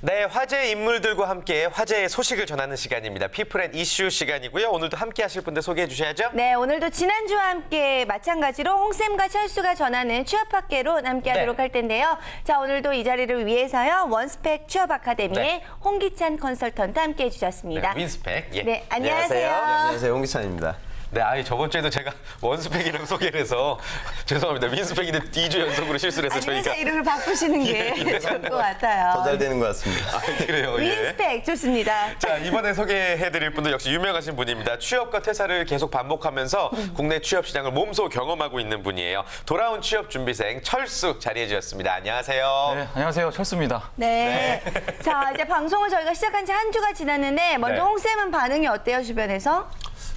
네, 화제 인물들과 함께 화제의 소식을 전하는 시간입니다. 피플 앤 이슈 시간이고요. 오늘도 함께 하실 분들 소개해 주셔야죠. 네, 오늘도 지난주와 함께 마찬가지로 홍쌤과 철수가 전하는 취업학개론 함께 하도록 할 텐데요. 자, 오늘도 이 자리를 위해서요. 원스펙 취업 아카데미의 홍기찬 컨설턴트 함께 해주셨습니다. 네, 윈스펙. 예. 네, 안녕하세요. 네, 안녕하세요. 홍기찬입니다. 네, 저번 주에도 제가 원스펙이라고 소개를 해서 죄송합니다. 윈스펙인데 2주 연속으로 실수를 해서 아니, 저희가 이름을 바꾸시는 게 좋을 것 같아요. 더 잘 되는 것 같습니다. 그래요. 예. 윈스펙 좋습니다. 자, 이번에 소개해드릴 분도 역시 유명하신 분입니다. 취업과 퇴사를 계속 반복하면서 국내 취업 시장을 몸소 경험하고 있는 분이에요. 돌아온 취업 준비생 철수 자리해 주셨습니다. 안녕하세요. 네, 안녕하세요. 철수입니다. 네. 자, 이제 방송을 저희가 시작한 지 한 주가 지났는데 먼저 네. 홍쌤은 반응이 어때요, 주변에서?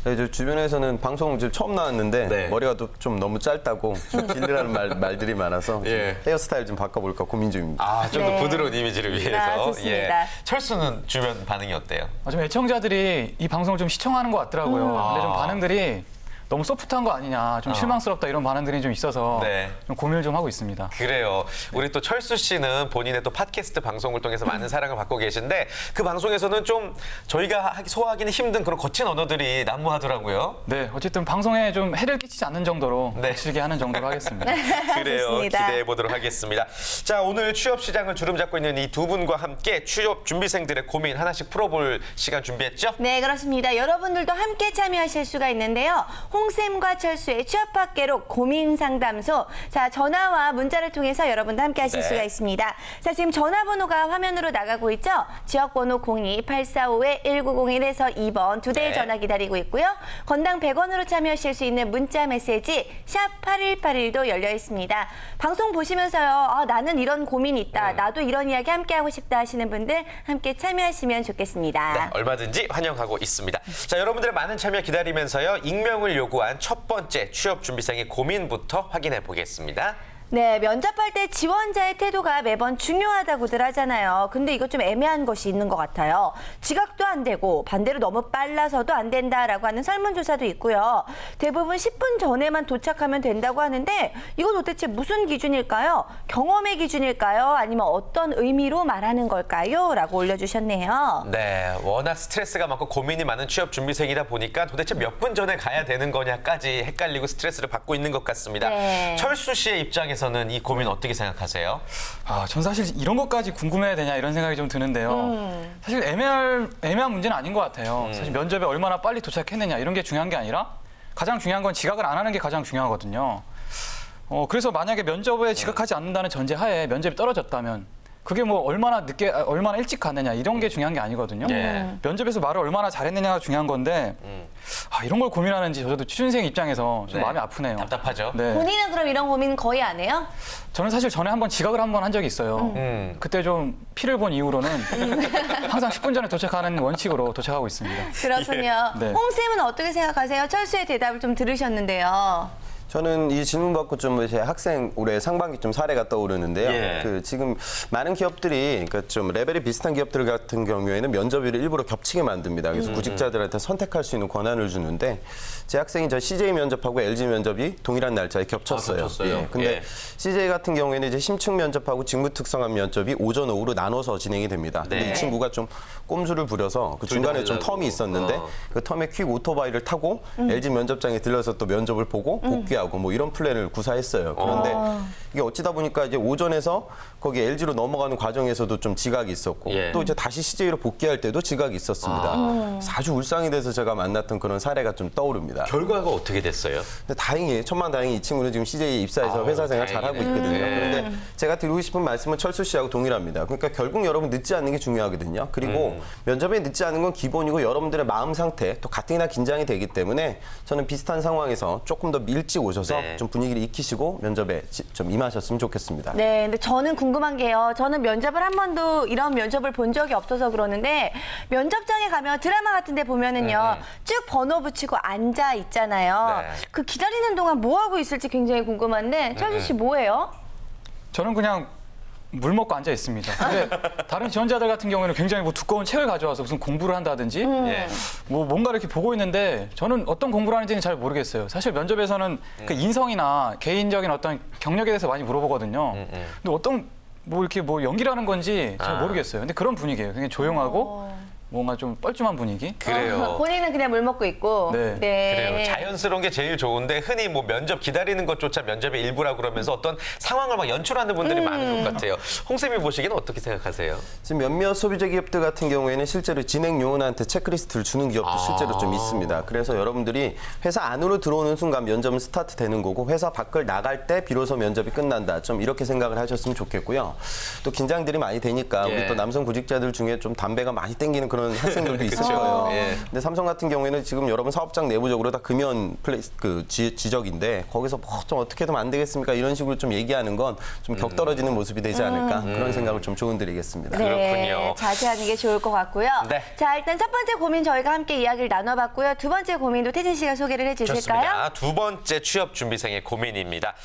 네, 저 주변에서는 방송 지금 처음 나왔는데 네. 머리가 좀 너무 짧다고 좀 길르라는 말들이 많아서 좀 예. 헤어스타일 좀 바꿔볼까 고민 중입니다. 좀 더 네. 부드러운 이미지를 위해서. 아, 좋습니다. 철수는 주변 반응이 어때요? 좀 애청자들이 이 방송을 좀 시청하는 것 같더라고요. 근데 좀 반응들이 너무 소프트한 거 아니냐, 좀 실망스럽다 이런 반응들이 좀 있어서 네. 좀 고민을 좀 하고 있습니다. 그래요. 우리 또 철수 씨는 본인의 또 팟캐스트 방송을 통해서 많은 사랑을 받고 계신데 그 방송에서는 좀 저희가 소화하기는 힘든 그런 거친 언어들이 난무하더라고요. 네, 어쨌든 방송에 좀 해를 끼치지 않는 정도로 네. 거칠게 하는 정도로 하겠습니다. 그래요. 좋습니다. 기대해 보도록 하겠습니다. 자, 오늘 취업 시장을 주름잡고 있는 이 두 분과 함께 취업 준비생들의 고민 하나씩 풀어볼 시간 준비했죠? 네, 그렇습니다. 여러분들도 함께 참여하실 수가 있는데요. 홍쌤과 철수의 취업학개론 고민상담소. 자, 전화와 문자를 통해서 여러분도 함께 하실 네. 수가 있습니다. 자, 지금 전화번호가 화면으로 나가고 있죠? 지역번호 02-845-1901에서 2번 두 대의 네. 전화 기다리고 있고요. 건당 100원으로 참여하실 수 있는 문자 메시지 샵 8181도 열려 있습니다. 방송 보시면서요. 아, 나는 이런 고민이 있다. 나도 이런 이야기 함께 하고 싶다 하시는 분들 함께 참여하시면 좋겠습니다. 네, 얼마든지 환영하고 있습니다. 자, 여러분들의 많은 참여 기다리면서요. 익명을 요구한 첫 번째 취업 준비생의 고민부터 확인해 보겠습니다. 네, 면접할 때 지원자의 태도가 매번 중요하다고들 하잖아요. 근데 이거 좀 애매한 것이 있는 것 같아요. 지각도 안 되고 반대로 너무 빨라서도 안 된다라고 하는 설문조사도 있고요. 대부분 10분 전에만 도착하면 된다고 하는데 이거 도대체 무슨 기준일까요? 경험의 기준일까요? 아니면 어떤 의미로 말하는 걸까요? 라고 올려주셨네요. 네, 워낙 스트레스가 많고 고민이 많은 취업 준비생이다 보니까 도대체 몇 분 전에 가야 되는 거냐까지 헷갈리고 스트레스를 받고 있는 것 같습니다. 네. 철수 씨의 입장에서는 이 고민 어떻게 생각하세요? 전 사실 이런 것까지 궁금해야 되냐 이런 생각이 좀 드는데요. 사실 애매한 문제는 아닌 것 같아요. 사실 면접에 얼마나 빨리 도착했느냐 이런 게 중요한 게 아니라 가장 중요한 건 지각을 안 하는 게 가장 중요하거든요. 그래서 만약에 면접에 지각하지 않는다는 전제하에 면접이 떨어졌다면 그게 뭐 얼마나 일찍 갔느냐 이런 게 중요한 게 아니거든요. 면접에서 말을 얼마나 잘했느냐가 중요한 건데 이런 걸 고민하는지 저도 취준생 입장에서 좀 네. 마음이 아프네요. 답답하죠? 네. 본인은 그럼 이런 고민 거의 안 해요? 저는 사실 전에 한번 지각을 한 번 한 적이 있어요. 그때 좀 피를 본 이후로는 항상 10분 전에 도착하는 원칙으로 도착하고 있습니다. 그렇군요. 네. 홍쌤은 어떻게 생각하세요? 철수의 대답을 좀 들으셨는데요. 저는 이 질문 받고 좀 제 학생 올해 상반기 좀 사례가 떠오르는데요. 예. 그 지금 많은 기업들이 그러니까 좀 레벨이 비슷한 기업들 같은 경우에는 면접일을 일부러 겹치게 만듭니다. 그래서 구직자들한테 선택할 수 있는 권한을 주는데 제 학생이 저 CJ 면접하고 LG 면접이 동일한 날짜에 겹쳤어요. 겹쳤어요? 예. 근데 예. CJ 같은 경우에는 이제 심층 면접하고 직무 특성화 면접이 오전 오후로 나눠서 진행이 됩니다. 근데 네. 이 친구가 좀 꼼수를 부려서 그 중간에 좀 하려고. 텀이 있었는데 그 텀에 퀵 오토바이를 타고 LG 면접장에 들러서 또 면접을 보고 복귀하고 뭐 이런 플랜을 구사했어요. 그런데 이게 어찌다 보니까 이제 오전에서 거기 LG로 넘어가는 과정에서도 좀 지각이 있었고 예. 또 이제 다시 CJ로 복귀할 때도 지각이 있었습니다. 그래서 아주 울상이 돼서 제가 만났던 그런 사례가 좀 떠오릅니다. 결과가 어떻게 됐어요? 근데 다행히 천만다행히 이 친구는 지금 CJ에 입사해서 회사 생활 잘하고 다행이네. 있거든요. 네. 그런데 제가 드리고 싶은 말씀은 철수 씨하고 동일합니다. 그러니까 결국 여러분 늦지 않는 게 중요하거든요. 그리고 면접에 늦지 않은 건 기본이고 여러분들의 마음 상태 또 가뜩이나 긴장이 되기 때문에 저는 비슷한 상황에서 조금 더 일찍 오셔서 네. 좀 분위기를 익히시고 면접에 좀 임하셨으면 좋겠습니다. 네, 근데 저는 궁금한 게요. 저는 면접을 한 번도 이런 면접을 본 적이 없어서 그러는데 면접장에 가면 드라마 같은 데 보면은요. 쭉 번호 붙이고 앉아 있잖아요. 네. 그 기다리는 동안 뭐 하고 있을지 굉장히 궁금한데 철수 씨 뭐예요? 저는 그냥 물 먹고 앉아 있습니다. 근데 다른 지원자들 같은 경우에는 굉장히 뭐 두꺼운 책을 가져와서 무슨 공부를 한다든지 예. 뭐 뭔가 이렇게 보고 있는데 저는 어떤 공부를 하는지는 잘 모르겠어요. 사실 면접에서는 그 인성이나 개인적인 어떤 경력에 대해서 많이 물어보거든요. 근데 어떤 뭐 이렇게 뭐 연기라는 건지 잘 아. 모르겠어요. 근데 그런 분위기예요. 굉장히 조용하고 뭔가 좀 뻘쭘한 분위기. 그래요. 본인은 그냥 물 먹고 있고. 네. 그래요. 자연스러운 게 제일 좋은데 흔히 뭐 면접 기다리는 것조차 면접의 일부라고 그러면서 어떤 상황을 막 연출하는 분들이 많은 것 같아요. 홍쌤이 보시기에는 어떻게 생각하세요? 지금 몇몇 소비자 기업들 같은 경우에는 실제로 진행 요원한테 체크리스트를 주는 기업도 실제로 좀 있습니다. 그래서 여러분들이 회사 안으로 들어오는 순간 면접은 스타트 되는 거고 회사 밖을 나갈 때 비로소 면접이 끝난다. 좀 이렇게 생각을 하셨으면 좋겠고요. 또 긴장들이 많이 되니까 예. 우리 또 남성 구직자들 중에 좀 담배가 많이 땡기는 그런 학생들도 있을 그쵸. 거예요. 예. 근데 삼성 같은 경우에는 지금 여러분 사업장 내부적으로 다 금연 지적인데 거기서 뭐 좀 어떻게 하면 안 되겠습니까? 이런 식으로 좀 얘기하는 건 좀 격떨어지는 모습이 되지 않을까 그런 생각을 좀 조언드리겠습니다. 그렇군요. 자세하는 게 좋을 것 같고요. 네. 자, 일단 첫 번째 고민 저희가 함께 이야기를 나눠봤고요. 두 번째 고민도 태진 씨가 소개를 해주실까요? 좋습니다. 두 번째 취업 준비생의 고민입니다.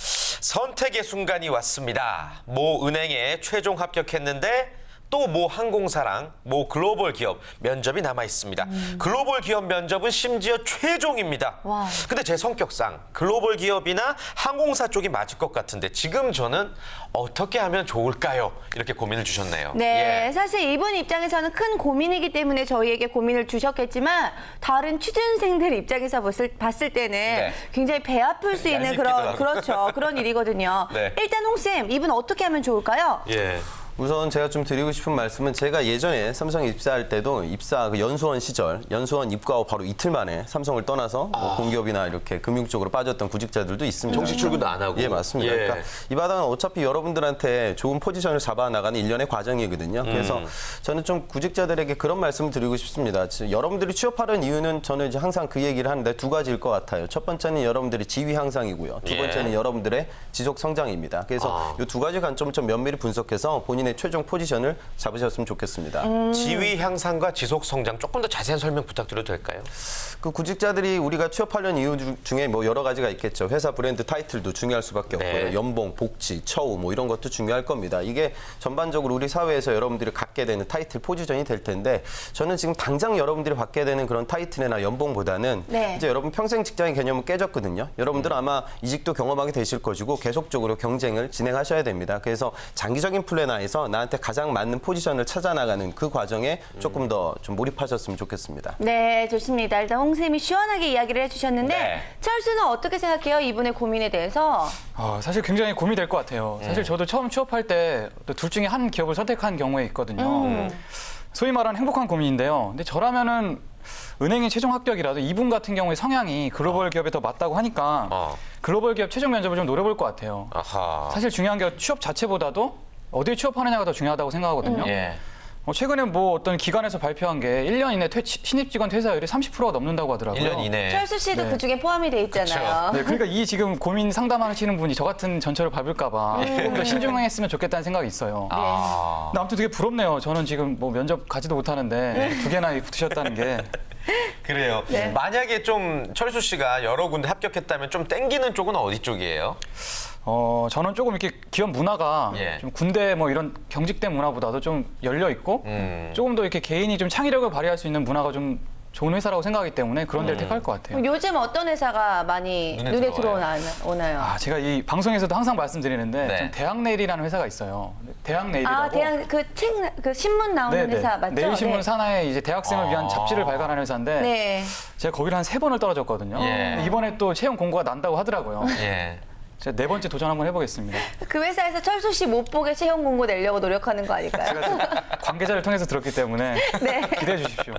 선택의 순간이 왔습니다. 모 은행에 최종 합격했는데 또 모 항공사랑 모 글로벌 기업 면접이 남아 있습니다. 글로벌 기업 면접은 심지어 최종입니다. 와. 근데 제 성격상 글로벌 기업이나 항공사 쪽이 맞을 것 같은데 지금 저는 어떻게 하면 좋을까요? 이렇게 고민을 주셨네요. 네, 예. 사실 이분 입장에서는 큰 고민이기 때문에 저희에게 고민을 주셨겠지만 다른 취준생들 입장에서 봤을 때는 굉장히 배 아플 수 있는 얄밉기도 그런 하고. 그렇죠 그런 일이거든요. 네. 일단 홍쌤 이분 어떻게 하면 좋을까요? 예. 우선 제가 좀 드리고 싶은 말씀은 제가 예전에 삼성에 입사할 때도 입사 그 연수원 시절 연수원 입과 후 바로 이틀 만에 삼성을 떠나서 뭐 공기업이나 이렇게 금융 쪽으로 빠졌던 구직자들도 있습니다. 정식 출근도 안 하고. 예, 맞습니다. 예. 그러니까 이 바닥은 어차피 여러분들한테 좋은 포지션을 잡아나가는 일련의 과정이거든요. 그래서 저는 좀 구직자들에게 그런 말씀을 드리고 싶습니다. 여러분들이 취업하려는 이유는 저는 이제 항상 그 얘기를 하는데 두 가지일 것 같아요. 첫 번째는 여러분들의 지위 향상이고요. 두 예. 번째는 여러분들의 지속 성장입니다. 그래서 이 두 가지 관점을 좀 면밀히 분석해서 본인의 최종 포지션을 잡으셨으면 좋겠습니다. 지위 향상과 지속 성장 조금 더 자세한 설명 부탁드려도 될까요? 그 구직자들이 우리가 취업하려는 이유 중에 뭐 여러 가지가 있겠죠. 회사 브랜드 타이틀도 중요할 수밖에 네. 없고요. 연봉, 복지, 처우 뭐 이런 것도 중요할 겁니다. 이게 전반적으로 우리 사회에서 여러분들이 갖게 되는 타이틀 포지션이 될 텐데 저는 지금 당장 여러분들이 받게 되는 그런 타이틀이나 연봉보다는 네. 이제 여러분 평생 직장의 개념은 깨졌거든요. 여러분들은 아마 이직도 경험하게 되실 것이고 계속적으로 경쟁을 진행하셔야 됩니다. 그래서 장기적인 플랜 하에서 나한테 가장 맞는 포지션을 찾아 나가는 그 과정에 조금 더 좀 몰입하셨으면 좋겠습니다. 네, 좋습니다. 일단 홍쌤이 시원하게 이야기를 해주셨는데 네. 철수는 어떻게 생각해요? 이분의 고민에 대해서? 사실 굉장히 고민이 될 것 같아요. 사실 저도 처음 취업할 때 둘 중에 한 기업을 선택한 경우에 있거든요. 소위 말하는 행복한 고민인데요. 근데 저라면은 은행의 최종 합격이라도 이분 같은 경우에 성향이 글로벌 기업에 더 맞다고 하니까 글로벌 기업 최종 면접을 좀 노려볼 것 같아요. 아하. 사실 중요한 게 취업 자체보다도 어디에 취업하느냐가 더 중요하다고 생각하거든요. 예. 최근에 뭐 어떤 기관에서 발표한 게 1년 이내 신입 직원 퇴사율이 30%가 넘는다고 하더라고요. 1년 이내. 철수 씨도 네. 그중에 포함이 돼 있잖아요. 네, 그러니까 이 지금 고민 상담하시는 분이 저 같은 전철을 밟을까봐 조금 더 신중했으면 좋겠다는 생각이 있어요. 아. 근데 아무튼 되게 부럽네요. 저는 지금 뭐 면접 가지도 못하는데 두 개나 붙으셨다는 게. 그래요. 만약에 좀 철수 씨가 여러 군데 합격했다면 좀 땡기는 쪽은 어디 쪽이에요? 저는 조금 이렇게 기업 문화가 예. 좀 군대 뭐 이런 경직대 문화보다도 좀 열려 있고 조금 더 이렇게 개인이 좀 창의력을 발휘할 수 있는 문화가 좀 좋은 회사라고 생각하기 때문에 그런 데를 택할 것 같아요. 요즘 어떤 회사가 많이 눈에 들어오나요? 제가 이 방송에서도 항상 말씀드리는데 네. 좀 대학내일이라는 회사가 있어요. 대학내일이라고. 대학 그 신문 나오는 회사 맞죠? 내일신문 네. 산하에 이제 대학생을 위한 잡지를 발간하는 회사인데 네. 제가 거기를 한 3번을 떨어졌거든요. 예. 이번에 또 채용 공고가 난다고 하더라고요. 예. 제가 4번째 도전 한번 해보겠습니다. 그 회사에서 철수 씨 못 보게 채용 공고 내려고 노력하는 거 아닐까요? 제가 또 관계자를 통해서 들었기 때문에 네. 기대해 주십시오.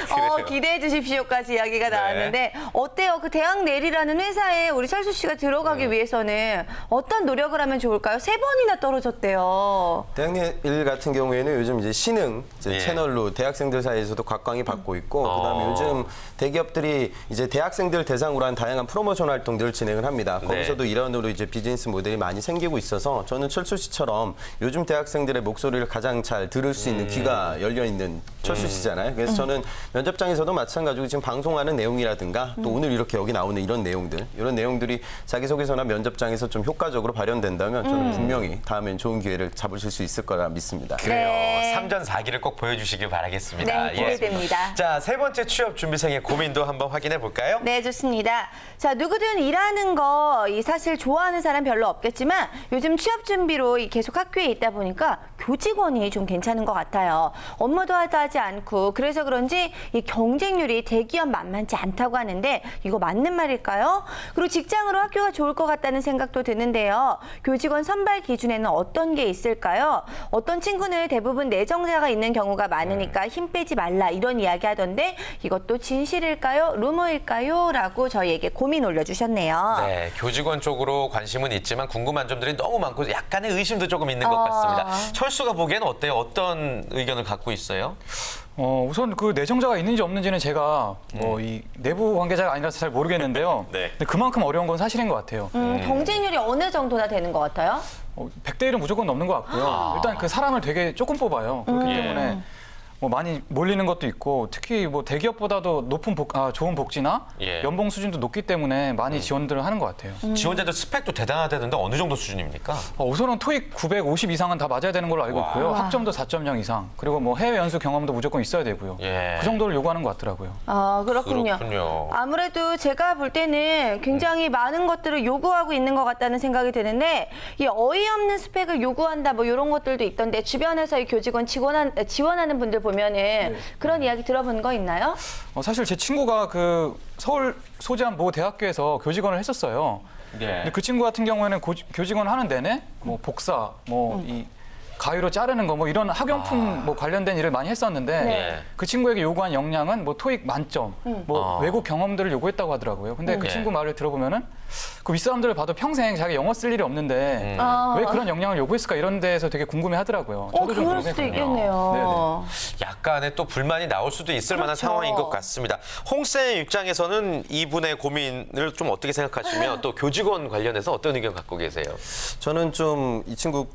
그래요. 기대해 주십시오까지 이야기가 나왔는데 어때요? 그 대학 내리라는 회사에 우리 철수 씨가 들어가기 위해서는 어떤 노력을 하면 좋을까요? 3번이나 떨어졌대요. 대학일 같은 경우에는 요즘 이제 신흥 예. 채널로 대학생들 사이에서도 각광이 받고 있고 그다음에 요즘 대기업들이 이제 대학생들 대상으로 한 다양한 프로모션 활동들을 진행을 합니다. 거기서도 일환으로 이제 비즈니스 모델이 많이 생기고 있어서 저는 철수 씨처럼 요즘 대학생들의 목소리를 가장 잘 들을 수 있는 귀가 열려 있는 철수 씨잖아요. 그래서 저는 면접장에서도 마찬가지로 지금 방송하는 내용이라든가 또 오늘 이렇게 여기 나오는 이런 내용들이 자기소개서나 면접장에서 좀 효과적으로 발현된다면 저는 분명히 다음엔 좋은 기회를 잡으실 수 있을 거라 믿습니다. 그래요. 네. 3전 4기를 꼭 보여주시길 바라겠습니다. 네, 기대됩니다. 자, 세 번째 취업 준비생의 고민도 한번 확인해 볼까요? 네, 좋습니다. 자, 누구든 일하는 거 사실 좋아 좋아하는 사람 별로 없겠지만 요즘 취업 준비로 계속 학교에 있다 보니까 교직원이 좀 괜찮은 것 같아요. 업무도 하지 않고 그래서 그런지 이 경쟁률이 대기업 만만치 않다고 하는데 이거 맞는 말일까요? 그리고 직장으로 학교가 좋을 것 같다는 생각도 드는데요. 교직원 선발 기준에는 어떤 게 있을까요? 어떤 친구는 대부분 내정자가 있는 경우가 많으니까 힘 빼지 말라 이런 이야기 하던데 이것도 진실일까요? 루머일까요? 라고 저희에게 고민 올려주셨네요. 네, 교직원 쪽으로 관심은 있지만 궁금한 점들이 너무 많고 약간의 의심도 조금 있는 것 같습니다. 철수가 보기에는 어때요? 어떤 의견을 갖고 있어요? 우선 그 내정자가 있는지 없는지는 제가 이 내부 관계자가 아니라서 잘 모르겠는데요. 네. 근데 그만큼 어려운 건 사실인 것 같아요. 경쟁률이 어느 정도나 되는 것 같아요? 100대 1은 무조건 넘는 것 같고요. 일단 그 사람을 되게 조금 뽑아요. 그렇기 때문에 뭐 많이 몰리는 것도 있고 특히 뭐 대기업보다도 높은 좋은 복지나 예. 연봉 수준도 높기 때문에 많이 지원들을 하는 것 같아요. 지원자들 스펙도 대단하다는데 어느 정도 수준입니까? 우선은 토익 950 이상은 다 맞아야 되는 걸로 알고 있고요. 학점도 4.0 이상, 그리고 뭐 해외 연수 경험도 무조건 있어야 되고요. 예. 그 정도를 요구하는 것 같더라고요. 그렇군요. 그렇군요. 아무래도 제가 볼 때는 굉장히 많은 것들을 요구하고 있는 것 같다는 생각이 드는데 이 어이없는 스펙을 요구한다 뭐 이런 것들도 있던데 주변에서 이 교직원 지원하는 분들 보면은 그런 이야기 들어본 거 있나요? 사실 제 친구가 그 서울 소재한 모 대학교에서 교직원을 했었어요. 근데 그 친구 같은 경우에는 교직원 하는 내내 뭐 복사, 뭐 이 가위로 자르는 거 뭐 이런 학용품 뭐 관련된 일을 많이 했었는데 네. 그 친구에게 요구한 역량은 뭐 토익 만점, 뭐 외국 경험들을 요구했다고 하더라고요. 근데 그 네. 친구 말을 들어보면은 그 윗사람들을 봐도 평생 자기 영어 쓸 일이 없는데 왜 그런 역량을 요구했을까 이런 데에서 되게 궁금해하더라고요. 저도 좀 그럴 그런 수도 생각해요. 있겠네요. 약간의 또 불만이 나올 수도 있을 만한 그렇죠. 상황인 것 같습니다. 홍쌤 입장에서는 이분의 고민을 좀 어떻게 생각하시며 또 교직원 관련해서 어떤 의견 갖고 계세요? 저는 좀 이 친구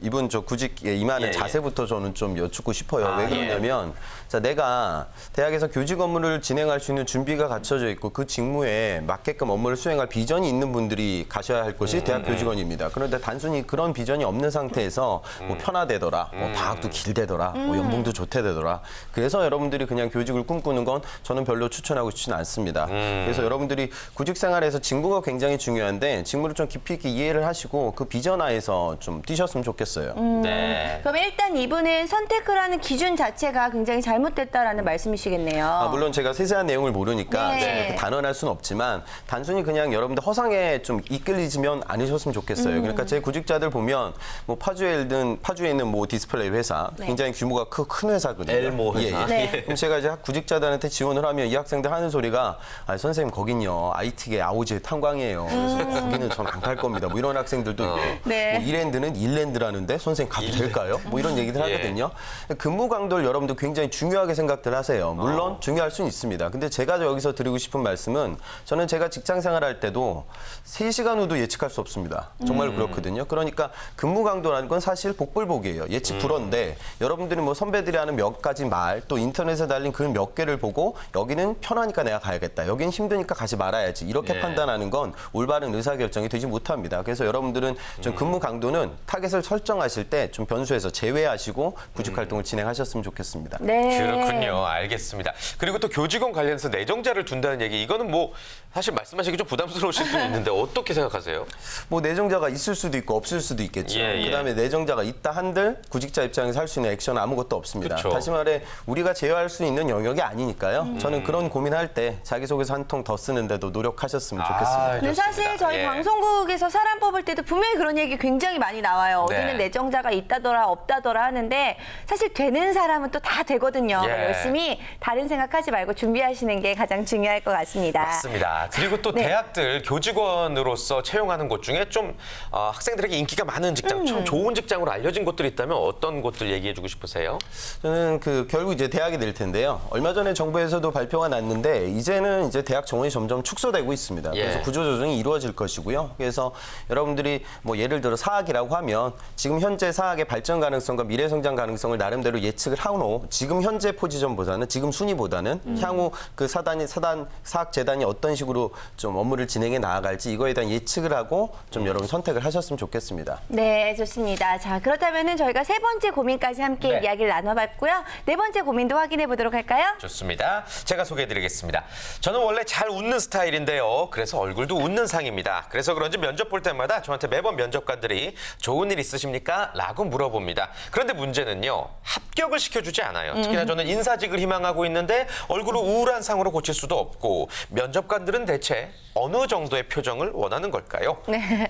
이분 저 구직에 임하는 예. 자세부터 저는 좀 여쭙고 싶어요. 아, 왜 그러냐면 자, 내가 대학에서 교직 업무를 진행할 수 있는 준비가 갖춰져 있고 그 직무에 맞게끔 업무를 수행할 비전이 있는 분들이 가셔야 할 것이 대학 교직원입니다. 그런데 단순히 그런 비전이 없는 상태에서 뭐 편하대더라, 뭐 방학도 길대더라, 뭐 연봉도 좋대더라. 그래서 여러분들이 그냥 교직을 꿈꾸는 건 저는 별로 추천하고 싶지는 않습니다. 그래서 여러분들이 구직 생활에서 직무가 굉장히 중요한데 직무를 좀 깊이 있게 이해를 하시고 그 비전하에서 좀 뛰셨으면 좋겠어요. 네. 그럼 일단 이분은 선택을 하는 기준 자체가 굉장히 잘못됐다라는 말씀이시겠네요. 물론 제가 세세한 내용을 모르니까 네. 단언할 수는 없지만 단순히 그냥 여러분들 허상에 좀 이끌리지면 않으셨으면 좋겠어요. 그러니까 제 구직자들 보면 뭐 파주에 있는 뭐 디스플레이 회사 네. 굉장히 규모가 큰 회사거든요. 엘모 회사. 네. 그럼 제가 이제 구직자들한테 지원을 하면 이 학생들 하는 소리가 선생님 거긴요 IT계 아오지 탄광이에요. 그래서 거기는 전 안 갈 겁니다. 뭐 이런 학생들도 있고 네. 뭐 이랜드는 일랜드라는데 선생님 가도 될까요? 뭐 이런 얘기들 예. 하거든요. 근무 강도를 여러분들 굉장히 중요하게 생각들 하세요. 물론 중요할 수는 있습니다. 근데 제가 여기서 드리고 싶은 말씀은 저는 제가 직장 생활할 때도 3시간 후도 예측할 수 없습니다. 정말 그렇거든요. 그러니까 근무 강도라는 건 사실 복불복이에요. 예측 불허인데 여러분들이 뭐 선배들이 하는 몇 가지 말 또 인터넷에 달린 글 몇 개를 보고 여기는 편하니까 내가 가야겠다. 여기는 힘드니까 가지 말아야지. 이렇게 예. 판단하는 건 올바른 의사결정이 되지 못합니다. 그래서 여러분들은 좀 근무 강도는 타겟을 설정하실 때 좀 변수에서 제외하시고 구직 활동을 진행하셨으면 좋겠습니다. 네. 그렇군요. 알겠습니다. 그리고 또 교직원 관련해서 내정자를 둔다는 얘기, 이거는 뭐 사실 말씀하시기 좀 부담스러우실 수 있는데 어떻게 생각하세요? 뭐 내정자가 있을 수도 있고 없을 수도 있겠죠. 예, 예. 그다음에 내정자가 있다 한들 구직자 입장에서 할 수 있는 액션은 아무것도 없습니다. 그쵸. 다시 말해 우리가 제어할 수 있는 영역이 아니니까요. 저는 그런 고민할 때 자기소개서 한 통 더 쓰는데도 노력하셨으면 좋겠습니다. 근데 사실 좋습니다. 저희 예. 방송국에서 사람 뽑을 때도 분명히 그런 얘기 굉장히 많이 나와요. 네. 어디는 내정자가 있다더라 없다더라 하는데 사실 되는 사람은 또 다 되거든요. 예. 열심히 다른 생각하지 말고 준비하시는 게 가장 중요할 것 같습니다. 맞습니다. 그리고 또 네. 대학들 교직원으로서 채용하는 곳 중에 좀 학생들에게 인기가 많은 직장, 참 좋은 직장으로 알려진 곳들이 있다면 어떤 곳들 얘기해주고 싶으세요? 저는 결국 이제 대학이 될 텐데요. 얼마 전에 정부에서도 발표가 났는데 이제는 이제 대학 정원이 점점 축소되고 있습니다. 예. 그래서 구조조정이 이루어질 것이고요. 그래서 여러분들이 뭐 예를 들어 사학이라고 하면 지금 현재 사학의 발전 가능성과 미래 성장 가능성을 나름대로 예측을 하고 지금 현재 포지션보다는 지금 순위보다는 향후 그 사학 재단이 어떤 식으로 좀 업무를 진행 진행해 나아갈지 이거에 대한 예측을 하고 좀 여러분 선택을 하셨으면 좋겠습니다. 네, 좋습니다. 자, 그렇다면은 저희가 세 번째 고민까지 함께 네. 이야기를 나눠봤고요. 네 번째 고민도 확인해 보도록 할까요? 좋습니다. 제가 소개해드리겠습니다. 저는 원래 잘 웃는 스타일인데요. 그래서 얼굴도 웃는 상입니다. 그래서 그런지 면접 볼 때마다 저한테 매번 면접관들이 좋은 일 있으십니까? 라고 물어봅니다. 그런데 문제는요. 합격을 시켜주지 않아요. 특히나 저는 인사직을 희망하고 있는데 얼굴을 우울한 상으로 고칠 수도 없고 면접관들은 대체 어느 정도의 표정을 원하는 걸까요?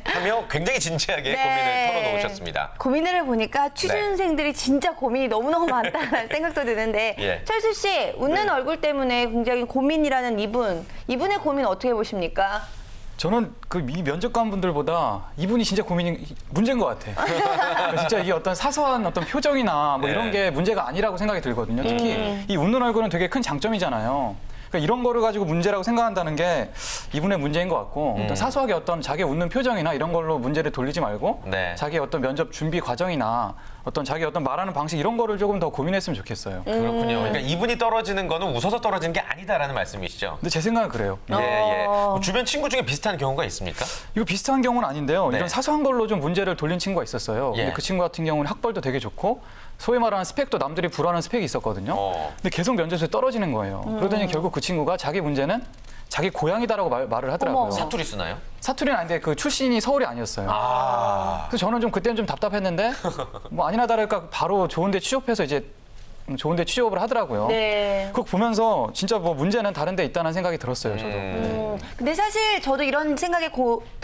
하며 굉장히 진지하게 고민을 털어놓으셨습니다. 고민을 해보니까 취준생들이 진짜 고민이 너무너무 많다는 생각도 드는데 예. 철수 씨, 웃는 얼굴 때문에 굉장히 고민이라는 이분의 고민 어떻게 보십니까? 저는 그 이 면접관분들보다 이분이 진짜 문제인 것 같아요. 진짜 이게 어떤 사소한 어떤 표정이나 뭐 이런 게 문제가 아니라고 생각이 들거든요. 특히 이 웃는 얼굴은 되게 큰 장점이잖아요. 그러니까 이런 거를 가지고 문제라고 생각한다는 게 이분의 문제인 것 같고 어떤 사소하게 어떤 자기 웃는 표정이나 이런 걸로 문제를 돌리지 말고 네. 자기 어떤 면접 준비 과정이나 어떤 자기 어떤 말하는 방식 이런 거를 조금 더 고민했으면 좋겠어요. 그렇군요. 그러니까 이분이 떨어지는 거는 웃어서 떨어지는 게 아니다라는 말씀이시죠? 근데 제 생각은 그래요. 예, 예. 뭐 주변 친구 중에 비슷한 경우가 있습니까? 이거 비슷한 경우는 아닌데요. 네. 이런 사소한 걸로 좀 문제를 돌린 친구가 있었어요. 예. 근데 그 친구 같은 경우는 학벌도 되게 좋고 소위 말하는 스펙도 남들이 불하는 스펙이 있었거든요. 근데 계속 면접에서 떨어지는 거예요. 그러더니 결국 그 친구가 자기 문제는 자기 고향이다라고 말을 하더라고요. 어머. 사투리 쓰나요? 사투리는 아닌데 그 출신이 서울이 아니었어요. 그래서 저는 좀 그때는 좀 답답했는데 뭐 아니나 다를까 바로 좋은데 취업해서 이제 좋은데 취업을 하더라고요. 네. 그거 보면서 진짜 뭐 문제는 다른 데 있다는 생각이 들었어요, 저도. 근데 사실 저도 이런 생각에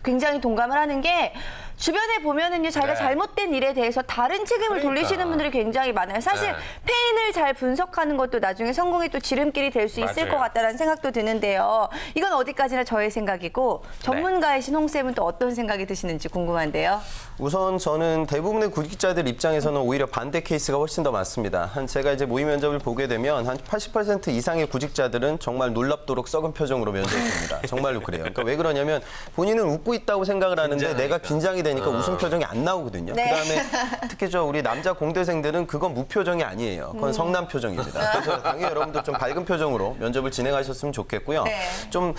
굉장히 동감을 하는 게 주변에 보면은요, 자기가 네. 잘못된 일에 대해서 다른 책임을 그러니까. 돌리시는 분들이 굉장히 많아요. 사실 네. 페인을 잘 분석하는 것도 나중에 성공의 또 지름길이 될 수 있을 맞아요. 것 같다는 생각도 드는데요. 이건 어디까지나 저의 생각이고 전문가이신 홍 쌤은 또 어떤 생각이 드시는지 궁금한데요. 우선 저는 대부분의 구직자들 입장에서는 오히려 반대 케이스가 훨씬 더 많습니다. 제가 이제 모의 면접을 보게 되면 한 80% 이상의 구직자들은 정말 놀랍도록 썩은 표정으로 면접을 봅니다. 정말로 그래요. 그러니까 왜 그러냐면 본인은 웃고 있다고 생각을 하는데 내가 긴장이 되니까 웃음 표정이 안 나오거든요. 네. 그다음에 특히 우리 남자 공대생들은 그건 무표정이 아니에요. 그건 성남 표정입니다. 그래서 당연히 여러분들 좀 밝은 표정으로 면접을 진행하셨으면 좋겠고요. 네. 좀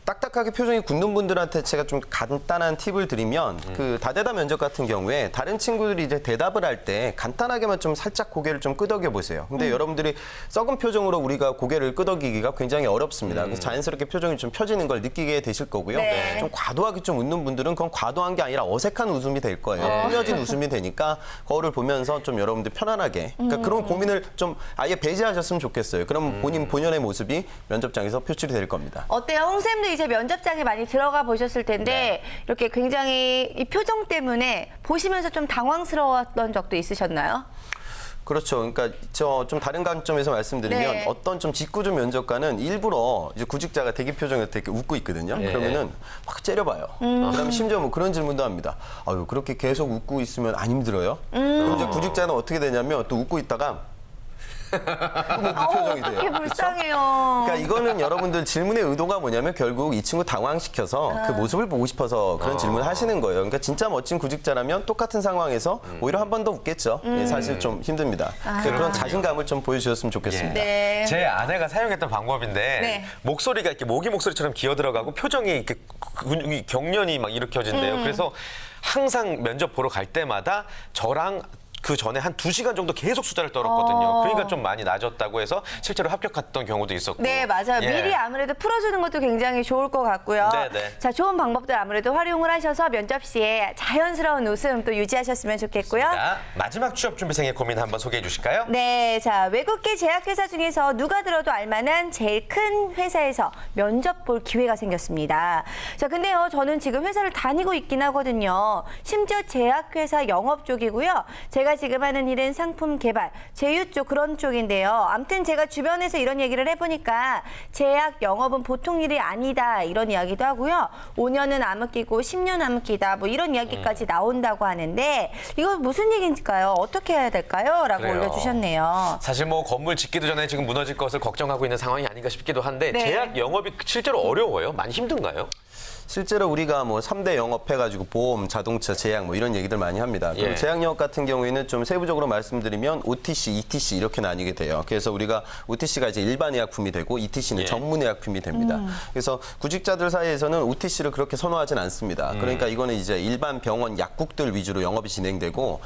딱딱하게 표정이 굳는 분들한테 제가 좀 간단한 팁을 드리면 그 다대다 면접 같은 경우에 다른 친구들이 이제 대답을 할 때 간단하게만 좀 살짝 고개를 좀 끄덕여 보세요. 근데 여러분들이 썩은 표정으로 우리가 고개를 끄덕이기가 굉장히 어렵습니다. 그래서 자연스럽게 표정이 좀 펴지는 걸 느끼게 되실 거고요. 네. 좀 과도하게 좀 웃는 분들은 그건 과도한 게 아니라 어색한 웃음이 될 거예요. 꾸며진 웃음이 되니까 거울을 보면서 좀 여러분들 편안하게 그러니까 그런 고민을 좀 아예 배제하셨으면 좋겠어요. 그럼 본연의 모습이 면접장에서 표출이 될 겁니다. 어때요? 홍 쌤도 이제 면접장에 많이 들어가 보셨을 텐데 이렇게 굉장히 이 표정 때문에 보시면서 좀 당황스러웠던 적도 있으셨나요? 그렇죠. 그러니까 저 좀 다른 관점에서 말씀드리면 네. 어떤 좀 직구준 면접관은 일부러 이제 구직자가 대기 표정에서 되게 웃고 있거든요. 그러면은 막 째려봐요. 그다음에 심지어 뭐 그런 질문도 합니다. 아유 그렇게 계속 웃고 있으면 안 힘들어요? 그럼 이제 구직자는 어떻게 되냐면 또 웃고 있다가 뭐 무표정이 돼요. 어떻게 불쌍해요. 그러니까 이거는 여러분들 질문의 의도가 뭐냐면 결국 이 친구 당황시켜서 그 모습을 보고 싶어서 그런 질문을 하시는 거예요. 그러니까 진짜 멋진 구직자라면 똑같은 상황에서 오히려 한 번 더 웃겠죠. 예, 사실 좀 힘듭니다. 그래서 그런 자신감을 좀 보여주셨으면 좋겠습니다. 네. 제 아내가 사용했던 방법인데 네. 목소리가 이렇게 모기 목소리처럼 기어 들어가고 표정이 이렇게 근육이 경련이 막 일으켜진대요. 그래서 항상 면접 보러 갈 때마다 저랑 그 전에 한 2시간 정도 계속 수다를 떨었거든요. 그러니까 좀 많이 낮았다고 해서 실제로 합격했던 경우도 있었고. 네, 맞아요. 예. 미리 아무래도 풀어주는 것도 굉장히 좋을 것 같고요. 네네. 자, 좋은 방법들 아무래도 활용을 하셔서 면접 시에 자연스러운 웃음 또 유지하셨으면 좋겠고요. 자, 마지막 취업 준비생의 고민 한번 소개해 주실까요? 네, 자, 외국계 제약회사 중에서 누가 들어도 알만한 제일 큰 회사에서 면접 볼 기회가 생겼습니다. 자, 근데요, 저는 지금 회사를 다니고 있긴 하거든요. 심지어 제약회사 영업 쪽이고요. 제가 지금 하는 일은 상품 개발, 제휴 쪽 그런 쪽인데요. 아무튼 제가 주변에서 이런 얘기를 해보니까 제약 영업은 보통 일이 아니다 이런 이야기도 하고요. 5년은 암흑기고 10년 암흑기다 뭐 이런 이야기까지 나온다고 하는데 이거 무슨 얘기인가요? 어떻게 해야 될까요? 라고 그래요. 올려주셨네요. 사실 뭐 건물 짓기도 전에 지금 무너질 것을 걱정하고 있는 상황이 아닌가 싶기도 한데 네. 제약 영업이 실제로 어려워요? 많이 힘든가요? 실제로 우리가 뭐 3대 영업해가지고 보험, 자동차, 제약 뭐 이런 얘기들 많이 합니다. 그럼 예. 제약 영업 같은 경우에는 좀 세부적으로 말씀드리면 OTC, ETC 이렇게 나뉘게 돼요. 그래서 우리가 OTC가 이제 일반 의약품이 되고 ETC는 예. 전문 의약품이 됩니다. 그래서 구직자들 사이에서는 OTC를 그렇게 선호하진 않습니다. 그러니까 이거는 이제 일반 병원 약국들 위주로 영업이 진행되고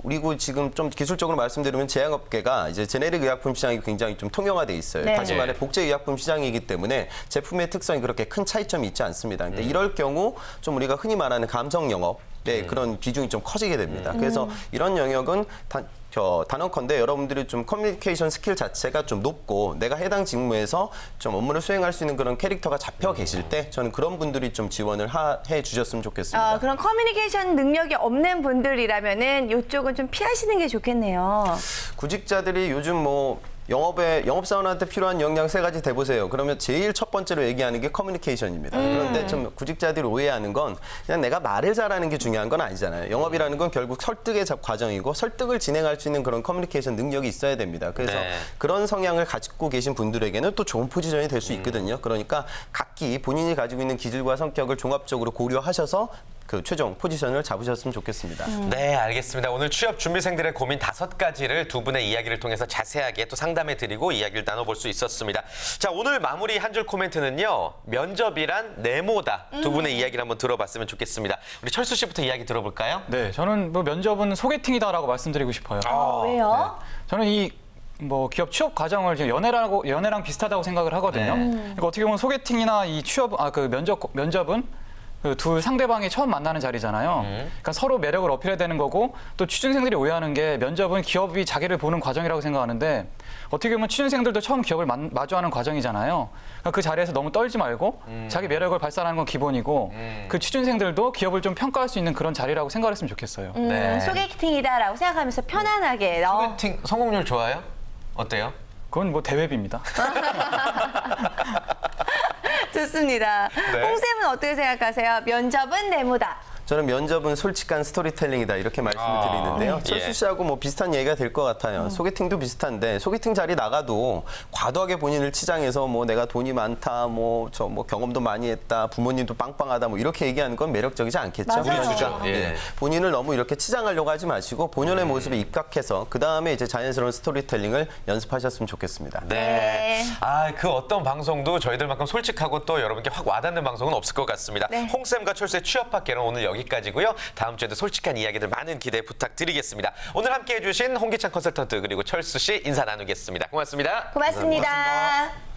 그리고 지금 좀 기술적으로 말씀드리면 제약업계가 이제 제네릭 의약품 시장이 굉장히 좀 통용화돼 있어요. 네. 다시 말해 복제 의약품 시장이기 때문에 제품의 특성이 그렇게 큰 차이점이 있지 않습니다. 근데 이럴 경우 좀 우리가 흔히 말하는 감성 영업의 그런 비중이 좀 커지게 됩니다. 그래서 이런 영역은 단언컨대 여러분들이 좀 커뮤니케이션 스킬 자체가 좀 높고 내가 해당 직무에서 좀 업무를 수행할 수 있는 그런 캐릭터가 잡혀 계실 때 저는 그런 분들이 좀 지원을 해 주셨으면 좋겠습니다. 그런 커뮤니케이션 능력이 없는 분들이라면은 이쪽은 좀 피하시는 게 좋겠네요. 구직자들이 요즘 뭐 영업사원한테 필요한 역량 3가지 대보세요. 그러면 제일 첫 번째로 얘기하는 게 커뮤니케이션입니다. 그런데 좀 구직자들이 오해하는 건 그냥 내가 말을 잘하는 게 중요한 건 아니잖아요. 영업이라는 건 결국 설득의 과정이고 설득을 진행할 수 있는 그런 커뮤니케이션 능력이 있어야 됩니다. 그래서 네. 그런 성향을 가지고 계신 분들에게는 또 좋은 포지션이 될 수 있거든요. 그러니까 각기 본인이 가지고 있는 기질과 성격을 종합적으로 고려하셔서 그 최종 포지션을 잡으셨으면 좋겠습니다. 네, 알겠습니다. 오늘 취업 준비생들의 고민 5가지를 두 분의 이야기를 통해서 자세하게 또 상담해드리고 이야기를 나눠볼 수 있었습니다. 자, 오늘 마무리 한 줄 코멘트는요. 면접이란 네모다. 두 분의 이야기를 한번 들어봤으면 좋겠습니다. 우리 철수 씨부터 이야기 들어볼까요? 네, 저는 뭐 면접은 소개팅이다라고 말씀드리고 싶어요. 왜요? 저는 이 뭐 기업 취업 과정을 지금 연애랑 비슷하다고 생각을 하거든요. 그러니까 어떻게 보면 소개팅이나 이 면접은 그 두 상대방이 처음 만나는 자리잖아요. 그러니까 서로 매력을 어필해야 되는 거고 또 취준생들이 오해하는 게 면접은 기업이 자기를 보는 과정이라고 생각하는데 어떻게 보면 취준생들도 처음 기업을 마주하는 과정이잖아요. 그러니까 그 자리에서 너무 떨지 말고 자기 매력을 발산하는 건 기본이고 그 취준생들도 기업을 좀 평가할 수 있는 그런 자리라고 생각했으면 좋겠어요. 네. 소개팅이다라고 생각하면서 편안하게. 소개팅 성공률 좋아요? 어때요? 그건 뭐 대회비입니다. 좋습니다. 네. 홍쌤은 어떻게 생각하세요? 면접은 네모다. 저는 면접은 솔직한 스토리텔링이다 이렇게 말씀을 드리는데요. 예. 철수 씨하고 뭐 비슷한 얘기가 될 것 같아요. 소개팅도 비슷한데 소개팅 자리 나가도 과도하게 본인을 치장해서 뭐 내가 돈이 많다, 뭐 경험도 많이 했다, 부모님도 빵빵하다 뭐 이렇게 얘기하는 건 매력적이지 않겠죠. 맞아요. 그러니까 예. 본인을 너무 이렇게 치장하려고 하지 마시고 본연의 모습에 입각해서 그 다음에 이제 자연스러운 스토리텔링을 연습하셨으면 좋겠습니다. 네. 그 어떤 방송도 저희들만큼 솔직하고 또 여러분께 확 와닿는 방송은 없을 것 같습니다. 네. 홍쌤과 철수의 취업학개론 오늘 여기까지고요. 다음 주에도 솔직한 이야기들 많은 기대 부탁드리겠습니다. 오늘 함께해 주신 홍기찬 컨설턴트 그리고 철수 씨 인사 나누겠습니다. 고맙습니다. 고맙습니다.